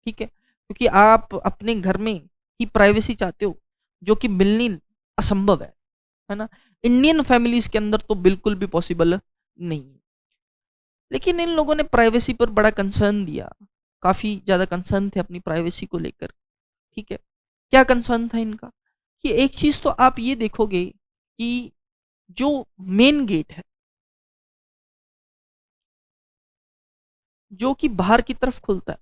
ठीक है, क्योंकि आप अपने घर में ही प्राइवेसी चाहते हो, जो कि मिलनी असंभव है ना। इंडियन फैमिलीज के अंदर तो बिल्कुल भी पॉसिबल नहीं है। लेकिन इन लोगों ने प्राइवेसी पर बड़ा कंसर्न दिया, काफी ज्यादा कंसर्न थे अपनी प्राइवेसी को लेकर, ठीक है। क्या कंसर्न था इनका? कि एक चीज तो आप ये देखोगे कि जो मेन गेट है, जो कि बाहर की तरफ खुलता है,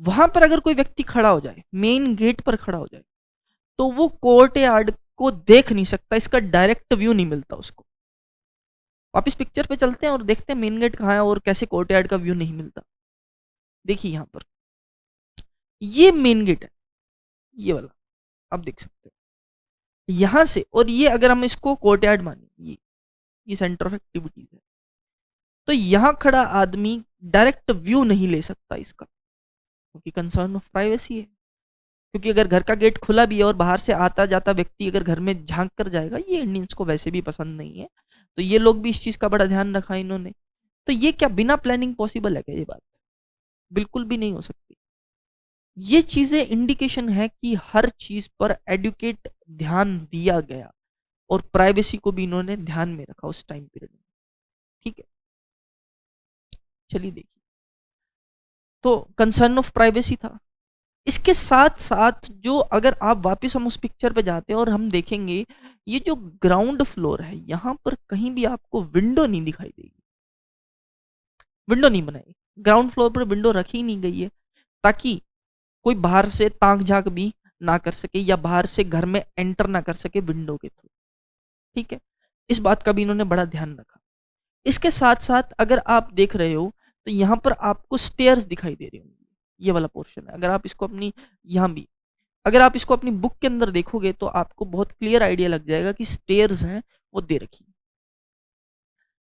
वहां पर अगर कोई व्यक्ति खड़ा हो जाए, मेन गेट पर खड़ा हो जाए, तो वो कोर्ट यार्ड को देख नहीं सकता, इसका डायरेक्ट व्यू नहीं मिलता उसको। वापिस पिक्चर पे चलते हैं और देखते हैं मेन गेट कहाँ है और कैसे कोर्ट यार्ड का व्यू नहीं मिलता। देखिए यहां पर ये मेन गेट है, ये वाला आप देख सकते हो यहां से, और ये अगर हम इसको कोर्ट यार्ड माने, ये सेंटर ऑफ एक्टिविटीज है, तो यहां खड़ा आदमी डायरेक्ट व्यू नहीं ले सकता इसका, क्योंकि कंसर्न ऑफ प्राइवेसी है। क्योंकि अगर घर का गेट खुला भी है और बाहर से आता जाता व्यक्ति अगर घर में झांक कर जाएगा, ये इंडियंस को वैसे भी पसंद नहीं है। तो ये लोग भी इस चीज का बड़ा ध्यान रखा इन्होंने। तो ये क्या बिना प्लानिंग पॉसिबल है क्या? ये बात बिल्कुल भी नहीं हो सकती। ये चीजें इंडिकेशन है कि हर चीज पर एडुकेट ध्यान दिया गया और प्राइवेसी को भी इन्होंने ध्यान में रखा उस टाइम पीरियड में, ठीक है। चलिए देखिए, तो कंसर्न ऑफ प्राइवेसी था। इसके साथ साथ जो, अगर आप वापस हम उस पिक्चर पे जाते हैं और हम देखेंगे, ये जो ग्राउंड फ्लोर है यहाँ पर कहीं भी आपको विंडो नहीं दिखाई देगी, विंडो नहीं बनाई, ग्राउंड फ्लोर पर विंडो रखी नहीं गई है, ताकि कोई बाहर से ताक झांक भी ना कर सके या बाहर से घर में एंटर ना कर सके विंडो के थ्रू, ठीक है। इस बात का भी इन्होंने बड़ा ध्यान रखा। इसके साथ साथ अगर आप देख रहे हो तो यहाँ पर आपको स्टेयर्स दिखाई दे रही होंगी, ये वाला पोर्शन है। अगर आप इसको अपनी, यहाँ भी अगर आप इसको अपनी बुक के अंदर देखोगे तो आपको बहुत क्लियर आइडिया लग जाएगा कि स्टेयर्स हैं वो दे रखी।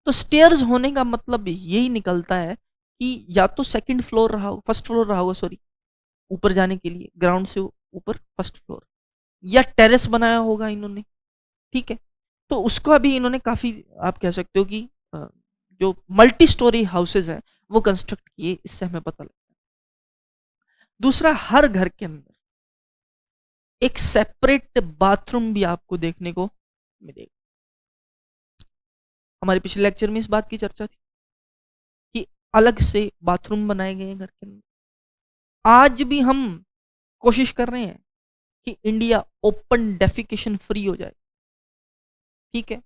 तो स्टेयर्स होने का मतलब यही निकलता है कि या तो सेकंड फ्लोर रहा हो, फर्स्ट फ्लोर रहा होगा, सॉरी, ऊपर जाने के लिए ग्राउंड से ऊपर फर्स्ट फ्लोर, या टेरेस बनाया होगा इन्होंने, ठीक है। तो उसका भी इन्होंने काफी, आप कह सकते हो कि जो मल्टी स्टोरी हाउसेज हैं वो कंस्ट्रक्ट किए, इससे हमें पता लगता है। दूसरा, हर घर के अंदर एक सेपरेट बाथरूम भी आपको देखने को मिलेगा। हमारे पिछले लेक्चर में इस बात की चर्चा थी कि अलग से बाथरूम बनाए गए हैं घर के अंदर। आज भी हम कोशिश कर रहे हैं कि इंडिया ओपन डेफिकेशन फ्री हो जाए, ठीक है।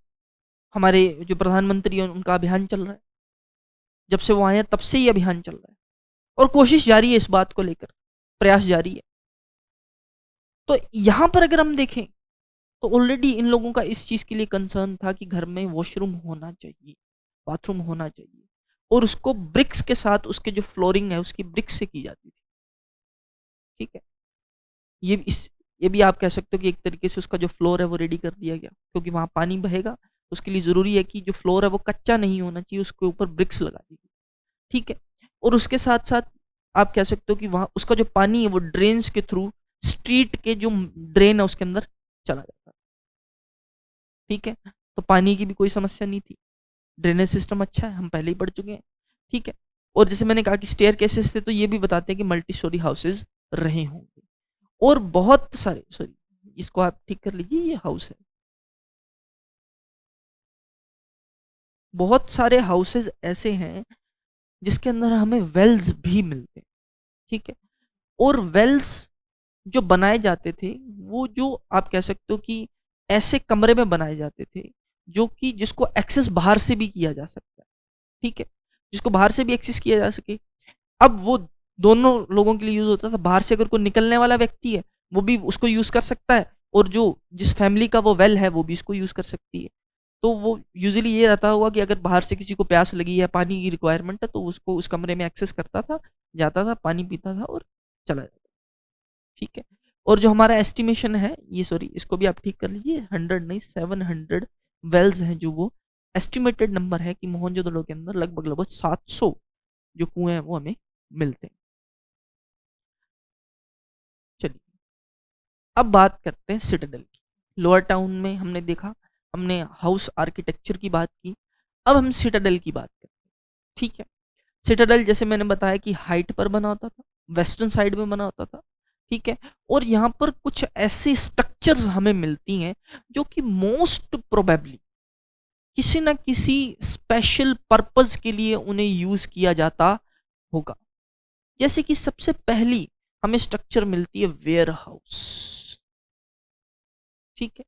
हमारे जो प्रधानमंत्री हैं उनका अभियान चल रहा है, जब से वो आए हैं तब से ही अभियान चल रहा है और कोशिश जारी है इस बात को लेकर, प्रयास जारी है। तो यहाँ पर अगर हम देखें तो ऑलरेडी इन लोगों का इस चीज़ के लिए कंसर्न था कि घर में वॉशरूम होना चाहिए, बाथरूम होना चाहिए, और उसको ब्रिक्स के साथ उसके जो फ्लोरिंग है उसकी ब्रिक्स से की जाती थी। ठीक है, ये इस ये भी आप कह सकते हो कि एक तरीके से उसका जो फ्लोर है वो रेडी कर दिया गया, क्योंकि वहां पानी बहेगा, उसके लिए जरूरी है कि जो फ्लोर है वो कच्चा नहीं होना चाहिए, उसके ऊपर ब्रिक्स लगा दी गई। ठीक है, और उसके साथ साथ आप कह सकते हो कि वहां उसका जो पानी है वो ड्रेन्स के थ्रू स्ट्रीट के जो ड्रेन है उसके अंदर चला जाता है। ठीक है, तो पानी की भी कोई समस्या नहीं थी, ड्रेनेज सिस्टम अच्छा है, हम पहले ही पढ़ चुके हैं। ठीक है, और जैसे मैंने कहा कि स्टेयर केसेस थे, तो ये भी बताते हैं कि मल्टी स्टोरी हाउसेज रहे होंगे, और बहुत सारे, सॉरी इसको आप ठीक कर लीजिए, ये हाउस है, बहुत सारे हाउसेज ऐसे हैं जिसके अंदर हमें वेल्स भी मिलते हैं। ठीक है, और वेल्स जो बनाए जाते थे वो, जो आप कह सकते हो कि ऐसे कमरे में बनाए जाते थे जो कि जिसको एक्सेस बाहर से भी किया जा सकता है। ठीक है, जिसको बाहर से भी एक्सेस किया जा सके। अब वो दोनों लोगों के लिए यूज होता था, बाहर से अगर कोई निकलने वाला व्यक्ति है वो भी उसको यूज कर सकता है, और जो जिस फैमिली का वो वेल है वो भी इसको यूज कर सकती है। तो वो यूजुअली ये रहता होगा कि अगर बाहर से किसी को प्यास लगी है, पानी की रिक्वायरमेंट है, तो उसको उस कमरे में एक्सेस करता था, जाता था, पानी पीता था और चला जाता। ठीक है, और जो हमारा एस्टिमेशन है, ये सॉरी इसको भी आप ठीक कर लीजिए, 100 नहीं 700 वेल्स हैं, जो वो एस्टिमेटेड नंबर है कि मोहनजोदड़ो के अंदर लगभग लगभग 700 जो कुएं हैं वो हमें मिलते हैं। चलिए, अब बात करते हैं सिटाडेल की। लोअर टाउन में हमने देखा, हमने हाउस आर्किटेक्चर की बात की, अब हम सिटाडेल की बात करते हैं। ठीक है, सिटाडेल जैसे मैंने बताया कि हाइट पर बना होता था, वेस्टर्न साइड में बना होता था। ठीक है, और यहाँ पर कुछ ऐसी स्ट्रक्चर्स हमें मिलती हैं जो कि मोस्ट प्रोबेबली किसी ना किसी स्पेशल पर्पस के लिए उन्हें यूज किया जाता होगा। जैसे कि सबसे पहली हमें स्ट्रक्चर मिलती है वेयर हाउस। ठीक है,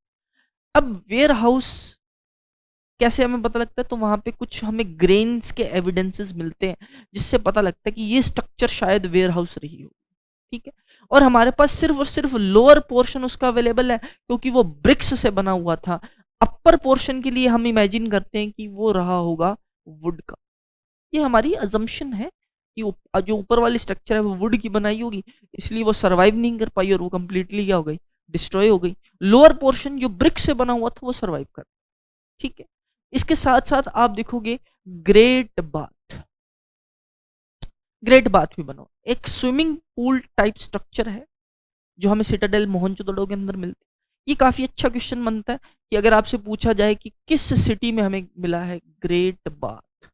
अब वेयर हाउस कैसे हमें पता लगता है, तो वहां पे कुछ हमें ग्रेन्स के एविडेंसेस मिलते हैं जिससे पता लगता है कि ये स्ट्रक्चर शायद वेयर हाउस रही हो। ठीक है, और हमारे पास सिर्फ और सिर्फ लोअर पोर्शन उसका अवेलेबल है क्योंकि वो ब्रिक्स से बना हुआ था। अपर पोर्शन के लिए हम इमेजिन करते हैं कि वो रहा होगा वुड का। ये हमारी अजम्पशन है कि जो ऊपर वाली स्ट्रक्चर है वो वुड की बनाई होगी, इसलिए वो सरवाइव नहीं कर पाई और वो कंप्लीटली क्या हो गई, डिस्ट्रॉय हो गई। लोअर पोर्शन जो ब्रिक से बना हुआ था वो सरवाइव कर। ठीक है, इसके साथ साथ आप देखोगे ग्रेट बाथ, ग्रेट बाथ भी बना, एक स्विमिंग पूल टाइप स्ट्रक्चर है जो हमें सिटाडेल मोहनजोदड़ो के अंदर मिलती है। ये काफी अच्छा क्वेश्चन बनता है कि अगर आपसे पूछा जाए कि किस सिटी में हमें मिला है ग्रेट बाथ।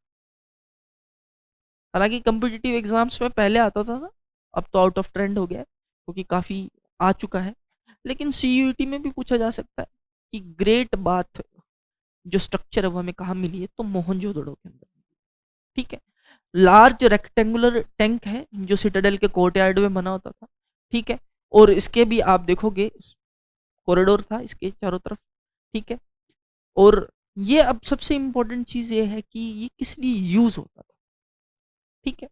हालांकि कम्पिटिटिव एग्जाम्स में पहले आता था ना, अब तो आउट ऑफ ट्रेंड हो गया है क्योंकि काफी आ चुका है, लेकिन सीयूईटी में भी पूछा जा सकता है कि ग्रेट बाथ जो स्ट्रक्चर है वो हमें कहाँ मिली है, तो मोहनजोदड़ो के अंदर। ठीक है, लार्ज रेक्टेंगुलर टैंक है जो सिटाडेल के कोर्टयार्ड में बना होता था। ठीक है, और इसके भी आप देखोगे कॉरिडोर था इसके चारों तरफ। ठीक है, और ये अब सबसे इंपॉर्टेंट चीज ये है कि ये किस लिए यूज होता था। ठीक है,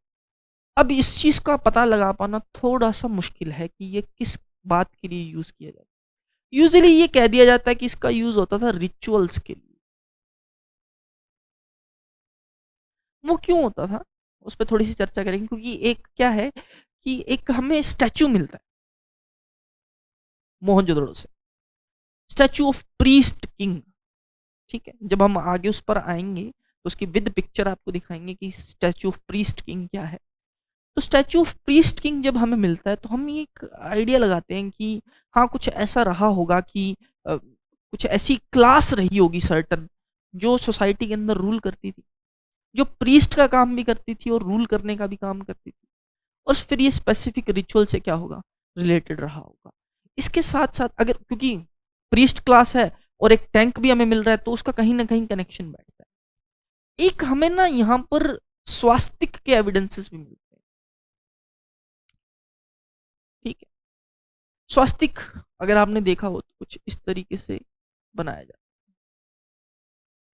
अब इस चीज का पता लगा पाना थोड़ा सा मुश्किल है कि ये किस बात के लिए यूज किया जाता है। यूजुअली ये कह दिया जाता है कि इसका यूज होता था रिचुअल्स के लिए। वो क्यों होता था उस पर थोड़ी सी चर्चा करेंगे, क्योंकि एक क्या है कि एक हमें स्टैचू मिलता है मोहनजोदड़ो से, स्टैचू ऑफ प्रीस्ट किंग। ठीक है, जब हम आगे उस पर आएंगे तो उसकी विद पिक्चर आपको दिखाएंगे कि स्टैचू ऑफ प्रीस्ट किंग क्या है। तो स्टैचू ऑफ प्रीस्ट किंग जब हमें मिलता है तो हम ये एक आइडिया लगाते हैं कि हाँ कुछ ऐसा रहा होगा कि कुछ ऐसी क्लास रही होगी सर्टन जो सोसाइटी के अंदर रूल करती थी, जो प्रीस्ट का काम भी करती थी और रूल करने का भी काम करती थी, और फिर ये स्पेसिफिक रिचुअल से क्या होगा, रिलेटेड रहा होगा। इसके साथ साथ अगर क्योंकि प्रीस्ट क्लास है और एक टैंक भी हमें मिल रहा है तो उसका कहीं ना कहीं कनेक्शन बैठता है। एक हमें ना यहाँ पर स्वास्तिक के एविडेंसेस भी मिलते हैं। ठीक है, स्वास्तिक अगर आपने देखा हो तो कुछ इस तरीके से बनाया जाता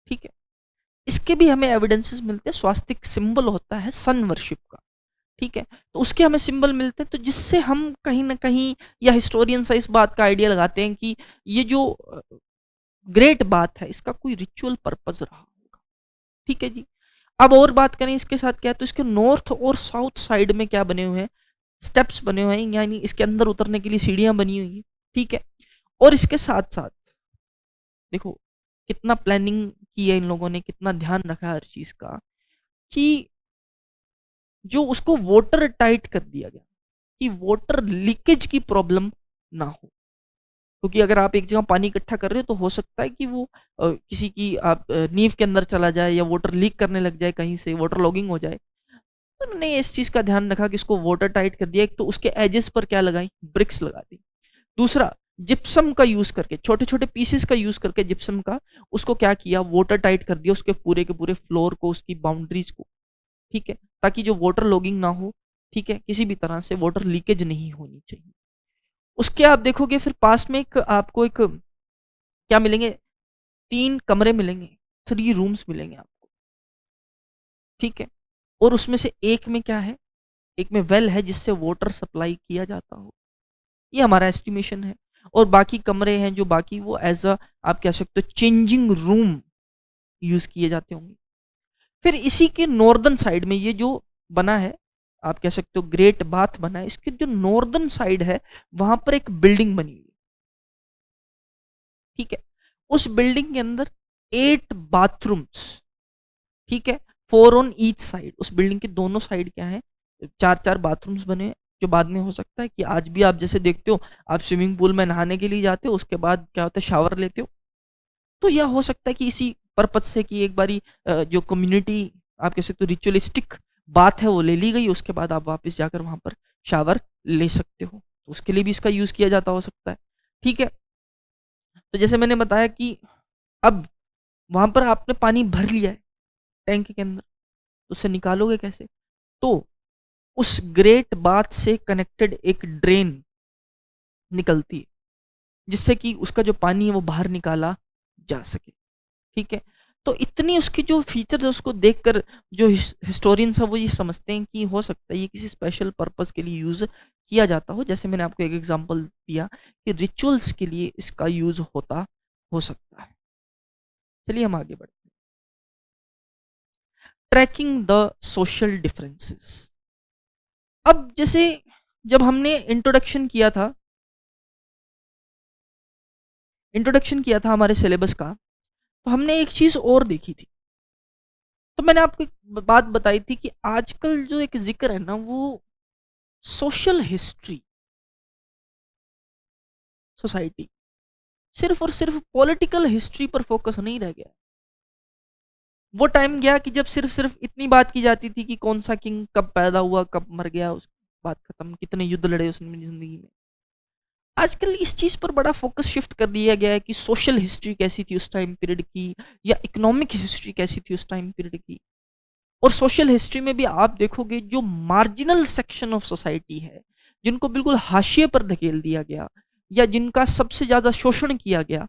ठीक है। इसके भी हमें एविडेंसेस मिलते हैं, स्वास्तिक सिंबल होता है सन वर्शिप का, ठीक है। तो उसके हमें सिंबल मिलते हैं, तो जिससे हम कहीं ना कहीं, या हिस्टोरियंस इस बात का आइडिया लगाते हैं कि ये जो ग्रेट बात है इसका कोई रिचुअल पर्पस रहा होगा, ठीक है जी। अब और बात करें इसके साथ क्या है, तो इसके नॉर्थ और साउथ साइड में क्या बने हुए हैं, स्टेप्स बने हुए हैं, यानी इसके अंदर उतरने के लिए सीढ़ियां बनी हुई है, ठीक है। और इसके साथ साथ देखो कितना प्लानिंग की है इन लोगों ने, कितना ध्यान रखा है हर चीज का, कि जो उसको वाटर टाइट कर दिया गया, कि वाटर लीकेज की प्रॉब्लम ना हो। क्योंकि अगर आप एक जगह पानी इकट्ठा कर रहे हो तो हो सकता है कि वो किसी की आप नींव के अंदर चला जाए, या वाटर लीक करने लग जाए, कहीं से वाटर लॉगिंग हो जाए। तो उन्होंने इस चीज का ध्यान रखा कि इसको वाटर टाइट कर दिया। एक तो उसके एजेस पर क्या लगाई, ब्रिक्स लगा दी। दूसरा, जिप्सम का यूज करके, छोटे छोटे पीसेस का यूज करके जिप्सम का, उसको क्या किया, वाटर टाइट कर दिया उसके पूरे के पूरे फ्लोर को, उसकी बाउंड्रीज को, ठीक है, ताकि जो वाटर लॉगिंग ना हो, ठीक है, किसी भी तरह से वाटर लीकेज नहीं होनी चाहिए। उसके आप देखोगे फिर पास में एक आपको एक क्या मिलेंगे, 3 कमरे मिलेंगे, 3 रूम्स मिलेंगे आपको, ठीक है। और उसमें से एक में क्या है, एक में वेल है जिससे वाटर सप्लाई किया जाता हो, ये हमारा एस्टिमेशन है। और बाकी कमरे हैं जो बाकी, वो एज अ आप कह सकते हो चेंजिंग रूम यूज किए जाते होंगे। फिर इसी के नॉर्दर्न साइड में ये जो बना है, आप कह सकते हो ग्रेट बाथ बना है, इसके जो नॉर्दर्न साइड है वहां पर एक बिल्डिंग बनी हुई है, ठीक है। उस बिल्डिंग के अंदर 8 बाथरूम्स, ठीक है, 4 ऑन ईच साइड। उस बिल्डिंग के दोनों साइड क्या है, 4 4 बाथरूम्स बने हैं, जो बाद में हो सकता है कि आज भी आप जैसे देखते हो, आप स्विमिंग पूल में नहाने के लिए जाते हो, उसके बाद क्या होता है, शावर लेते हो। तो यह हो सकता है कि इसी पर्पज से कि एक बारी जो कम्युनिटी आप कह सकते हो रिचुअलिस्टिक बात है वो ले ली गई, उसके बाद आप वापस जाकर वहां पर शावर ले सकते हो, तो उसके लिए भी इसका यूज किया जाता हो सकता है, ठीक है। तो जैसे मैंने बताया कि अब वहां पर आपने पानी भर लिया है टैंक के अंदर, तो उसे निकालोगे कैसे, तो उस ग्रेट बाथ से कनेक्टेड एक ड्रेन निकलती है, जिससे कि उसका जो पानी है वो बाहर निकाला जा सके, ठीक है। तो इतनी उसकी जो फीचर्स है उसको देखकर जो हिस्टोरियंस है वो ये समझते हैं कि हो सकता है ये किसी स्पेशल पर्पस के लिए यूज किया जाता हो। जैसे मैंने आपको एक एग्जांपल दिया कि रिचुअल्स के लिए इसका यूज होता हो सकता है। चलिए हम आगे बढ़ते हैं। Tracking the social differences. अब जैसे जब हमने इंट्रोडक्शन किया था हमारे सिलेबस का, तो हमने एक चीज और देखी थी। तो मैंने आपको एक बात बताई थी कि आजकल जो एक जिक्र है ना, वो सोशल हिस्ट्री, सोसाइटी, सिर्फ और सिर्फ पॉलिटिकल हिस्ट्री पर फोकस नहीं रह गया। वो टाइम गया कि जब सिर्फ सिर्फ इतनी बात की जाती थी कि कौन सा किंग कब पैदा हुआ, कब मर गया, उस बात खत्म, कितने युद्ध लड़े उसने जिंदगी में। आजकल इस चीज पर बड़ा फोकस शिफ्ट कर दिया गया है कि सोशल हिस्ट्री कैसी थी उस टाइम पीरियड की, या इकोनॉमिक हिस्ट्री कैसी थी उस टाइम पीरियड की। और सोशल हिस्ट्री में भी आप देखोगे जो मार्जिनल सेक्शन ऑफ सोसाइटी है, जिनको बिल्कुल हाशिए पर धकेल दिया गया, या जिनका सबसे ज्यादा शोषण किया गया,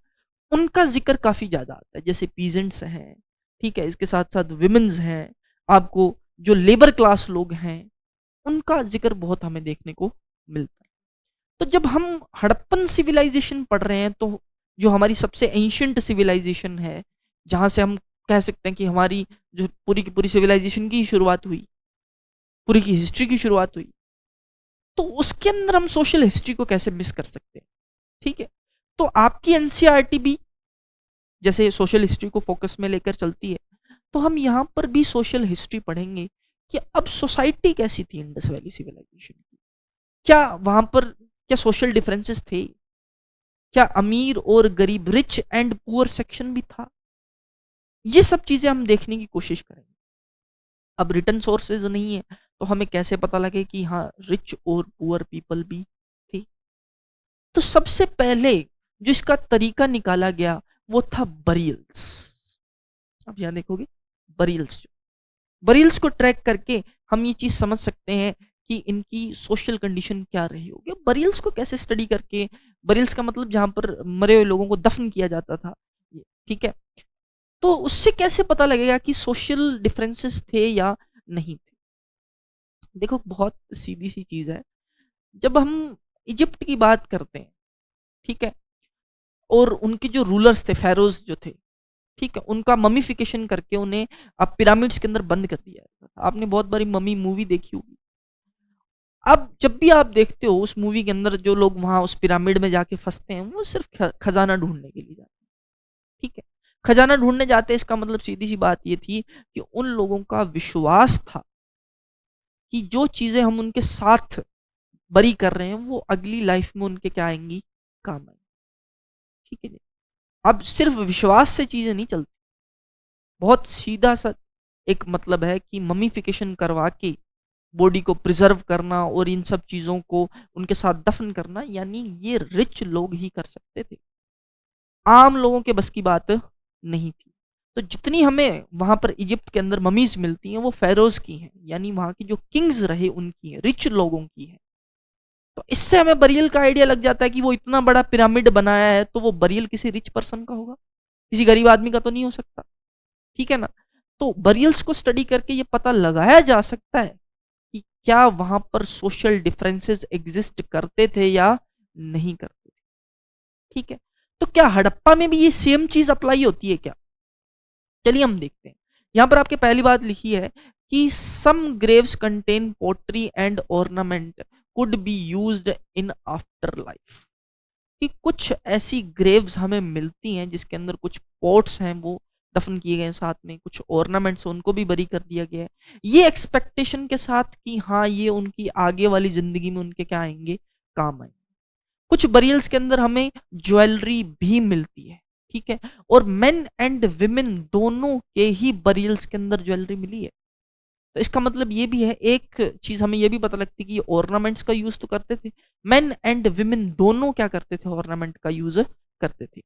उनका जिक्र काफी ज्यादा आता है। जैसे पीजेंट्स हैं, ठीक है, इसके साथ साथ विमेन्स हैं, आपको जो लेबर क्लास लोग हैं, उनका जिक्र बहुत हमें देखने को मिलता है। तो जब हम हड़प्पन सिविलाइजेशन पढ़ रहे हैं, तो जो हमारी सबसे एंशियंट सिविलाइजेशन है, जहां से हम कह सकते हैं कि हमारी जो पूरी की पूरी सिविलाइजेशन की शुरुआत हुई, पूरी की हिस्ट्री की शुरुआत हुई, तो उसके अंदर हम सोशल हिस्ट्री को कैसे मिस कर सकते हैं, ठीक है। तो आपकी एनसीईआरटी भी जैसे सोशल हिस्ट्री को फोकस में लेकर चलती है, तो हम यहाँ पर भी सोशल हिस्ट्री पढ़ेंगे कि अब सोसाइटी कैसी थी इंडस वैली सिविलाइजेशन की। क्या वहां पर क्या सोशल डिफरेंसेस थे, क्या अमीर और गरीब, रिच एंड पुअर सेक्शन भी था, ये सब चीजें हम देखने की कोशिश करेंगे। अब रिटर्न सोर्सेज नहीं है, तो हमें कैसे पता लगे कि हाँ रिच और पुअर पीपल भी थे। तो सबसे पहले जो इसका तरीका निकाला गया वो था बरियल्स। अब यहाँ देखोगे बरियल्स, बरियल्स को ट्रैक करके हम ये चीज समझ सकते हैं कि इनकी सोशल कंडीशन क्या रही होगी। बरियल्स को कैसे स्टडी करके, बरियल्स का मतलब जहां पर मरे हुए लोगों को दफन किया जाता था, ठीक है। तो उससे कैसे पता लगेगा कि सोशल डिफरेंसेस थे या नहीं थे? देखो बहुत सीधी सी चीज है। जब हम इजिप्ट की बात करते हैं, ठीक है, और उनके जो रूलर्स थे, फेरोज जो थे, ठीक है, उनका ममीफिकेशन करके उन्हें अब पिरामिड्स के अंदर बंद कर दिया है। आपने बहुत बारी ममी मूवी देखी होगी। अब जब भी आप देखते हो उस मूवी के अंदर जो लोग वहां उस पिरामिड में जाके फंसते हैं, वो सिर्फ खजाना ढूंढने के लिए जाते हैं, ठीक है। खजाना ढूंढने जाते हैं, इसका मतलब सीधी सी बात ये थी कि उन लोगों का विश्वास था कि जो चीजें हम उनके साथ बरी कर रहे हैं वो अगली लाइफ में उनके क्या आएंगी, काम आएंगी, ठीक है जी। अब सिर्फ विश्वास से चीजें नहीं चलती। बहुत सीधा सा एक मतलब है कि ममीफिकेशन करवा के बॉडी को प्रिजर्व करना और इन सब चीजों को उनके साथ दफन करना, यानी ये रिच लोग ही कर सकते थे, आम लोगों के बस की बात नहीं थी। तो जितनी हमें वहां पर इजिप्ट के अंदर ममीज मिलती हैं वो फेरोज की हैं, यानी वहां की जो किंग्स रहे उनकी हैं, रिच लोगों की हैं। तो इससे हमें बरियल का आइडिया लग जाता है कि वो इतना बड़ा पिरामिड बनाया है तो वो बरियल किसी रिच पर्सन का होगा, किसी गरीब आदमी का तो नहीं हो सकता, ठीक है ना। तो बरियल्स को स्टडी करके ये पता लगाया जा सकता है कि क्या वहां पर सोशल डिफरेंसेस एग्जिस्ट करते थे या नहीं करते थे, ठीक है। तो क्या हड़प्पा में भी ये सेम चीज अप्लाई होती है क्या? चलिए हम देखते हैं। यहां पर आपके पहली बात लिखी है कि some graves contain pottery and ornament could be used in afterlife. कि कुछ ऐसी ग्रेव्स हमें मिलती हैं जिसके अंदर कुछ पॉट्स हैं वो दफन किए गए हैं, साथ में कुछ ऑर्नामेंट्स उनको भी बरी कर दिया गया है, ये एक्सपेक्टेशन के साथ कि हाँ ये उनकी आगे वाली जिंदगी में उनके क्या आएंगे, काम आएंगे। कुछ बरियल्स के अंदर हमें ज्वेलरी भी मिलती है, ठीक है, और मेन एंड विमेन दोनों के ही बरियल्स के अंदर ज्वेलरी मिली है। तो इसका मतलब ये भी है, एक चीज हमें ये भी पता लगती है कि ऑर्नामेंट्स का यूज तो करते थे, मेन एंड विमेन दोनों क्या करते थे, ऑर्नामेंट का यूज करते थे।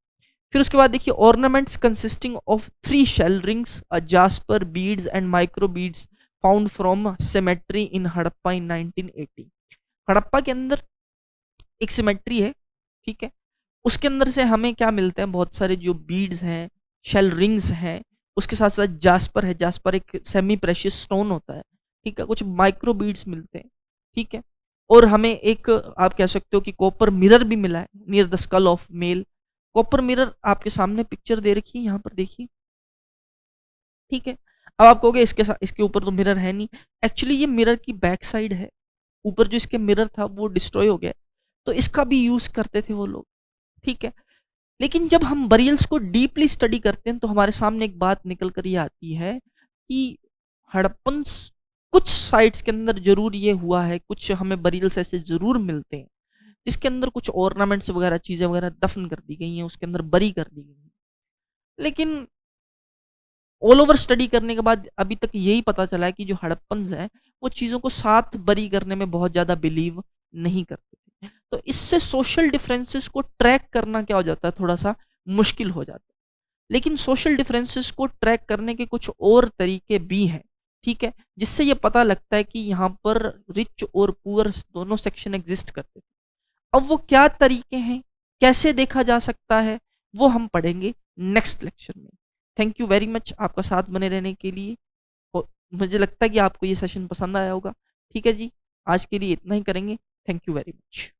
फिर उसके बाद देखिए, ornaments consisting of 3 shell rings, a jasper beads and micro beads found from cemetery in Harappa in 1980। Harappa के अंदर एक सिमेट्री है, ठीक है, उसके अंदर से हमें क्या मिलते हैं, बहुत सारे जो बीड्स हैं, शेल रिंग्स हैं, उसके साथ साथ जास्पर है, जास्पर एक सेमी प्रेशियस स्टोन होता है, ठीक है, कुछ माइक्रो बीड्स मिलते हैं, ठीक है, और हमें एक आप कह सकते हो कि कॉपर मिरर भी मिला है near the skull of male. Copper mirror आपके सामने पिक्चर दे रखी है, यहाँ पर देखिए, ठीक है। अब आप कहोगे इसके साथ इसके ऊपर तो मिरर है नहीं, एक्चुअली ये मिरर की बैक साइड है, ऊपर जो इसके मिरर था वो डिस्ट्रॉय हो गया, तो इसका भी यूज करते थे वो लोग, ठीक है। लेकिन जब हम बरियल्स को डीपली स्टडी करते हैं तो हमारे सामने एक बात निकल कर ये आती है कि हड़प्पन कुछ साइट्स के अंदर जरूर ये हुआ है, कुछ हमें बरियल्स ऐसे जरूर मिलते हैं जिसके अंदर कुछ ऑर्नामेंट्स वगैरह चीजें वगैरह दफन कर दी गई हैं, उसके अंदर बरी कर दी गई हैं। लेकिन ऑल ओवर स्टडी करने के बाद अभी तक यही पता चला है कि जो हड़प्पन्स हैं वो चीज़ों को साथ बरी करने में बहुत ज़्यादा बिलीव नहीं करते थे। तो इससे सोशल डिफरेंसेस को ट्रैक करना क्या हो जाता है, थोड़ा सा मुश्किल हो जाता है। लेकिन सोशल डिफरेंसेस को ट्रैक करने के कुछ और तरीके भी हैं, ठीक है, जिससे ये पता लगता है कि यहाँ पर रिच और पुअर दोनों सेक्शन एग्जिस्ट करते थे। अब वो क्या तरीके हैं, कैसे देखा जा सकता है, वो हम पढ़ेंगे नेक्स्ट लेक्चर में। थैंक यू वेरी मच आपका साथ बने रहने के लिए, और मुझे लगता है कि आपको ये सेशन पसंद आया होगा। ठीक है जी, आज के लिए इतना ही करेंगे। Thank you very much.